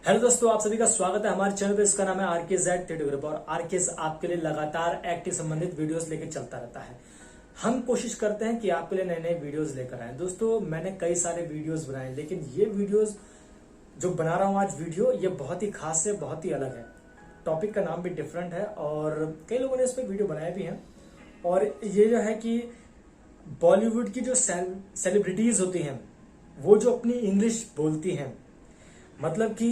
Hello दोस्तों, आप सभी का स्वागत है हमारे चैनल पे। इसका नाम है RKZ थ्योरी ग्रुप और RKZ आपके लिए लगातार एक्ट से संबंधित वीडियोस लेकर चलता रहता है। हम कोशिश करते हैं कि आपके लिए नए नए वीडियोस लेकर आए। दोस्तों, मैंने कई सारे वीडियोस बनाए, लेकिन ये वीडियोस जो बना रहा हूं आज वीडियो, ये बहुत ही खास है, बहुत ही अलग है। टॉपिक का नाम भी डिफरेंट है और कई लोगों ने इस पर वीडियो बनाए भी हैं। और ये जो है कि बॉलीवुड की जो सेलिब्रिटीज होती हैं, वो जो अपनी इंग्लिश बोलती हैं, मतलब कि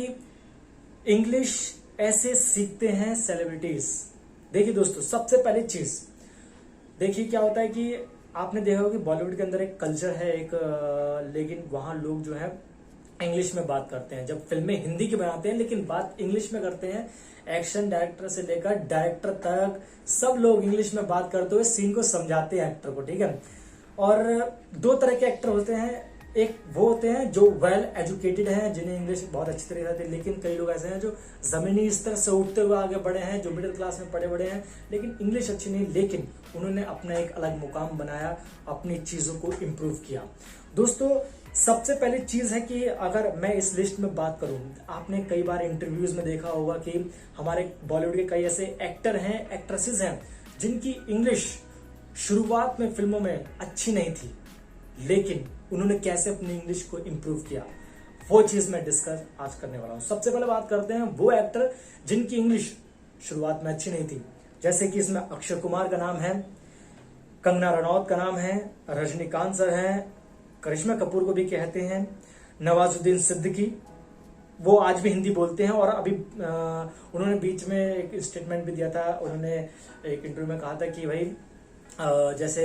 इंग्लिश ऐसे सीखते हैं सेलिब्रिटीज। देखिए दोस्तों, सबसे पहली चीज देखिए क्या होता है कि आपने देखा होगा कि बॉलीवुड के अंदर एक कल्चर है लेकिन वहां लोग जो है इंग्लिश में बात करते हैं। जब फिल्में हिंदी की बनाते हैं लेकिन बात इंग्लिश में करते हैं। एक्शन डायरेक्टर से लेकर डायरेक्टर तक सब लोग इंग्लिश में बात करते हुए सीन को समझाते हैं एक्टर को, ठीक है। और दो तरह के एक्टर होते हैं। एक वो होते हैं जो वेल एजुकेटेड हैं, जिन्हें इंग्लिश बहुत अच्छी तरह आती है, लेकिन कई लोग ऐसे हैं जो जमीनी स्तर से उठते हुए आगे बढ़े हैं, जो मिडिल क्लास में पढ़े बड़े हैं, लेकिन इंग्लिश अच्छी नहीं, लेकिन उन्होंने अपना एक अलग मुकाम बनाया, अपनी चीजों को इम्प्रूव किया। दोस्तों, सबसे पहली चीज है कि अगर मैं इस लिस्ट में बात करूं, आपने कई बार इंटरव्यूज में देखा होगा कि हमारे बॉलीवुड के कई ऐसे एक्टर हैं, एक्ट्रेसेस हैं, जिनकी इंग्लिश शुरुआत में फिल्मों में अच्छी नहीं थी, लेकिन उन्होंने कैसे अपनी इंग्लिश को इंप्रूव किया, वो चीज मैं डिस्कस आज करने वाला हूं। सबसे पहले बात करते हैं वो एक्टर जिनकी इंग्लिश शुरुआत में अच्छी नहीं थी। जैसे कि इसमें अक्षय कुमार का नाम है, कंगना रनौत का नाम है, रजनीकांत सर हैं, करिश्मा कपूर को भी कहते हैं, नवाजुद्दीन सिद्दीकी, वो आज भी हिंदी बोलते हैं। और अभी उन्होंने बीच में एक स्टेटमेंट भी दिया था। उन्होंने एक इंटरव्यू में कहा था कि भाई जैसे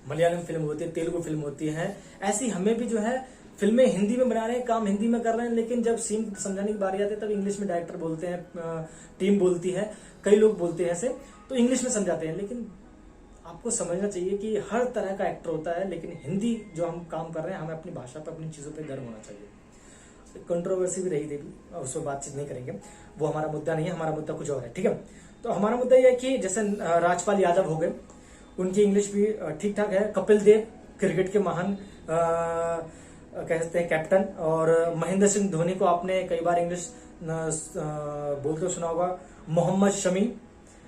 मलयालम फिल्म होती है, तेलुगु फिल्म होती है, ऐसी हमें भी जो है फिल्में हिंदी में बना रहे हैं, काम हिंदी में कर रहे हैं, लेकिन जब सीन समझाने की बारी आती है तब इंग्लिश में डायरेक्टर बोलते हैं, टीम बोलती है, कई लोग बोलते हैं ऐसे, तो इंग्लिश में समझाते हैं। लेकिन आपको समझना चाहिए कि हर तरह का एक्टर होता है, लेकिन हिंदी जो हम काम कर रहे हैं, हमें अपनी भाषा पर, अपनी चीजों पर गर्व होना चाहिए। कंट्रोवर्सी भी रही थी, उस पर बातचीत नहीं करेंगे, वो हमारा मुद्दा नहीं है। हमारा मुद्दा कुछ और है, ठीक है। तो हमारा मुद्दा यह है कि जैसे राजपाल यादव हो गए, उनकी इंग्लिश भी ठीक ठाक है। कपिल देव, क्रिकेट के महान कह सकते हैं कैप्टन, और महेंद्र सिंह धोनी को आपने कई बार इंग्लिश बोलते सुना होगा। मोहम्मद शमी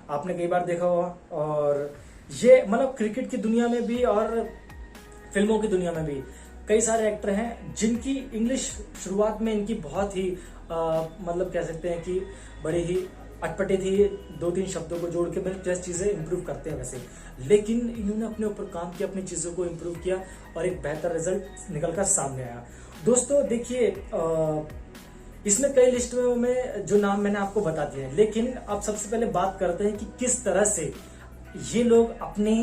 आपने कई बार देखा होगा। और ये मतलब क्रिकेट की दुनिया में भी और फिल्मों की दुनिया में भी कई सारे एक्टर हैं जिनकी इंग्लिश शुरुआत में इनकी बहुत ही मतलब कह सकते हैं कि बड़ी ही अटपटी थी। 2-3 शब्दों को जोड़ के जैसे चीजें इंप्रूव करते हैं वैसे, लेकिन इन्होंने अपने ऊपर काम किया, अपनी चीजों को इंप्रूव किया और एक बेहतर रिजल्ट निकलकर सामने आया। दोस्तों देखिए, इसमें कई लिस्ट में जो नाम मैंने आपको बता दिए हैं, लेकिन अब सबसे पहले बात करते हैं कि किस तरह से ये लोग अपनी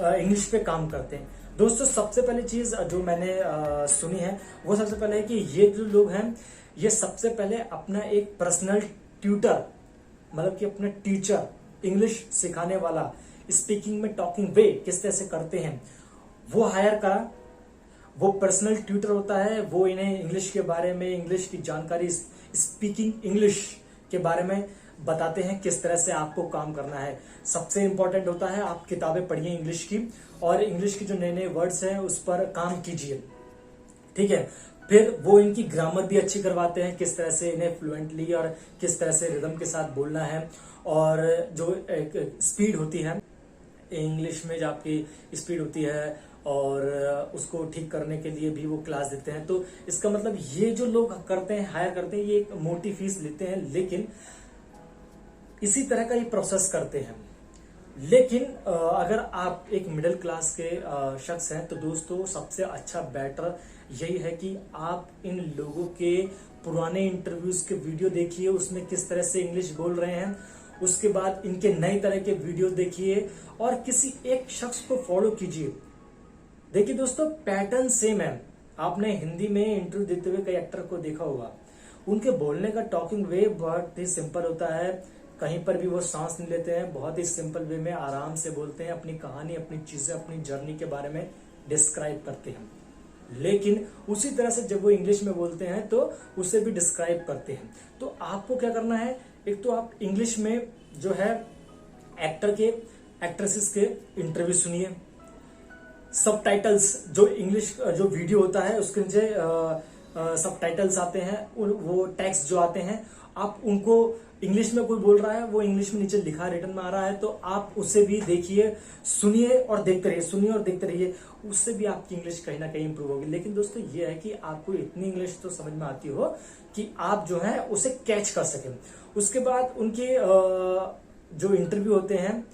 इंग्लिश पे काम करते हैं। दोस्तों, सबसे पहली चीज जो मैंने सुनी है, वो सबसे पहले है कि ये जो लोग हैं, ये सबसे पहले अपना एक पर्सनल ट्यूटर, मतलब कि अपने टीचर, इंग्लिश सिखाने वाला, स्पीकिंग में टॉकिंग वे किस तरह से करते हैं, वो हायर करा। वो पर्सनल ट्यूटर होता है, वो इन्हें इंग्लिश के बारे में, इंग्लिश की जानकारी, स्पीकिंग इंग्लिश के बारे में बताते हैं, किस तरह से आपको काम करना है। सबसे इंपॉर्टेंट होता है, आप किताबें पढ़िए इंग्लिश की, और इंग्लिश की जो नए नए वर्ड्स हैं उस पर काम कीजिए, ठीक है। फिर वो इनकी ग्रामर भी अच्छी करवाते हैं, किस तरह से इन्हें फ्लुएंटली और किस तरह से रिदम के साथ बोलना है। और जो एक स्पीड होती है इंग्लिश में, जो आपकी स्पीड होती है, और उसको ठीक करने के लिए भी वो क्लास देते हैं। तो इसका मतलब ये जो लोग करते हैं, हायर करते हैं, ये एक मोटी फीस लेते हैं, लेकिन इसी तरह का ये प्रोसेस करते हैं। लेकिन अगर आप एक मिडिल क्लास के शख्स हैं, तो दोस्तों सबसे अच्छा बेटर यही है कि आप इन लोगों के पुराने इंटरव्यूज के वीडियो देखिए, उसमें किस तरह से इंग्लिश बोल रहे हैं। उसके बाद इनके नए तरह के वीडियो देखिए और किसी एक शख्स को फॉलो कीजिए। देखिए दोस्तों, पैटर्न सेम है। आपने हिंदी में इंटरव्यू देते हुए कई एक्टर को देखा होगा, उनके बोलने का टॉकिंग वे बहुत ही सिंपल होता है, कहीं पर भी वो सांस नहीं लेते हैं, बहुत ही सिंपल वे में आराम से बोलते हैं, अपनी कहानी, अपनी चीजें, अपनी जर्नी के बारे में डिस्क्राइब करते हैं। लेकिन उसी तरह से जब वो इंग्लिश में बोलते हैं तो उसे भी डिस्क्राइब करते हैं। तो आपको क्या करना है, एक तो आप इंग्लिश में जो है एक्टर के, एक्ट्रेसेस के इंटरव्यू सुनिए, सबटाइटल्स, जो इंग्लिश जो वीडियो होता है उसके नीचे सबटाइटल्स आते हैं, वो टेक्स्ट जो आते हैं, आप उनको इंग्लिश में कोई बोल रहा है, वो इंग्लिश में नीचे लिखा रिटर्न में आ रहा है, तो आप उसे भी देखिए, सुनिए और देखते रहिए, सुनिए और देखते रहिए, उससे भी आपकी इंग्लिश कहीं ना कहीं इंप्रूव होगी। लेकिन दोस्तों ये है कि आपको इतनी इंग्लिश तो समझ में आती हो कि आप जो है उसे कैच कर सकें। उसके बाद उनके जो इंटरव्यू होते हैं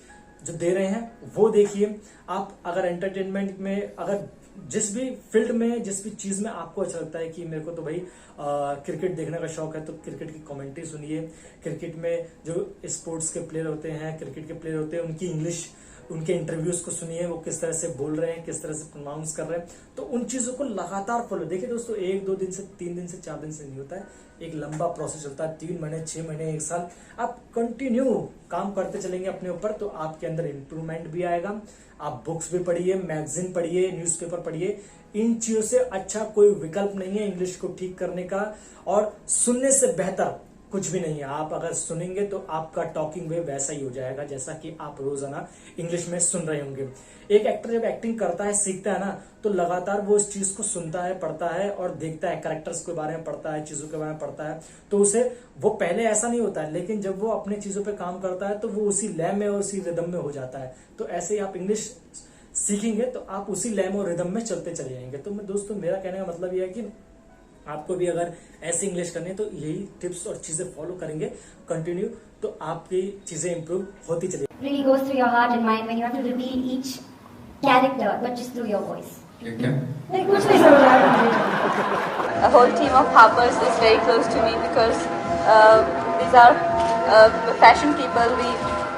जो दे रहे हैं वो देखिए। आप अगर एंटरटेनमेंट में, अगर जिस भी फील्ड में, जिस भी चीज में आपको अच्छा लगता है कि मेरे को तो भाई क्रिकेट देखने का शौक है, तो क्रिकेट की कमेंट्री सुनिए। क्रिकेट में जो स्पोर्ट्स के प्लेयर होते हैं, क्रिकेट के प्लेयर होते हैं, उनकी इंग्लिश, उनके इंटरव्यूज को सुनिए, वो किस तरह से बोल रहे हैं, किस तरह से प्रोनाउंस कर रहे हैं। तो उन चीजों को लगातार फॉलो। देखिए दोस्तों, 1-2 दिन से, 3 दिन से, 4 दिन से नहीं होता है, एक लंबा प्रोसेस चलता है। 3 महीने, 6 महीने, 1 साल आप कंटिन्यू काम करते चलेंगे अपने ऊपर, तो आपके अंदर इंप्रूवमेंट भी आएगा। आप बुक्स भी पढ़िए, मैगजीन पढ़िए, न्यूज़पेपर पढ़िए। इन चीजों से अच्छा कोई विकल्प नहीं है इंग्लिश को ठीक करने का, और सुनने से बेहतर कुछ भी नहीं है। आप अगर सुनेंगे तो आपका टॉकिंग वे वैसा ही हो जाएगा जैसा कि आप रोजाना इंग्लिश में सुन रहे होंगे। एक एक्टर जब एक्टिंग करता है, सीखता है ना, तो लगातार वो इस चीज को सुनता है, पढ़ता है और देखता है, कैरेक्टर्स के बारे में पढ़ता है, चीजों के बारे में पढ़ता है, तो उसे वो पहले ऐसा नहीं होता है, लेकिन जब वो अपने चीजों पे काम करता है तो वो उसी लय में, उसी रिदम में हो जाता है। तो ऐसे ही आप इंग्लिश सीखेंगे तो आप उसी लय में और रिदम में चलते चले जाएंगे। तो दोस्तों, मेरा कहने का मतलब यह है कि आपको भी अगर ऐसी इंग्लिश करनी है तो यही टिप्स और चीजें फॉलो करेंगे कंटिन्यू, तो आपकी चीजें इंप्रूव होती चलेगी। Really goes through your heart and mind when you have to repeat each character, but just through your voice. Like कुछ नहीं समझ आ रहा। A whole team of Harpers is very close to me because these are fashion people. We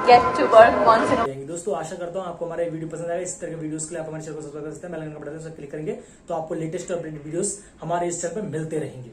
get to work once in a while. दोस्तों, आशा करता हूँ आपको हमारा video पसंद आएगा। इस तरह के वीडियोस के लिए आप हमारे चैनल को सब्सक्राइब कर सकते हैं, बेल आइकन का बटन क्लिक करेंगे तो आपको लेटेस्ट अपडेट वीडियोस हमारे इस चैनल पर मिलते रहेंगे।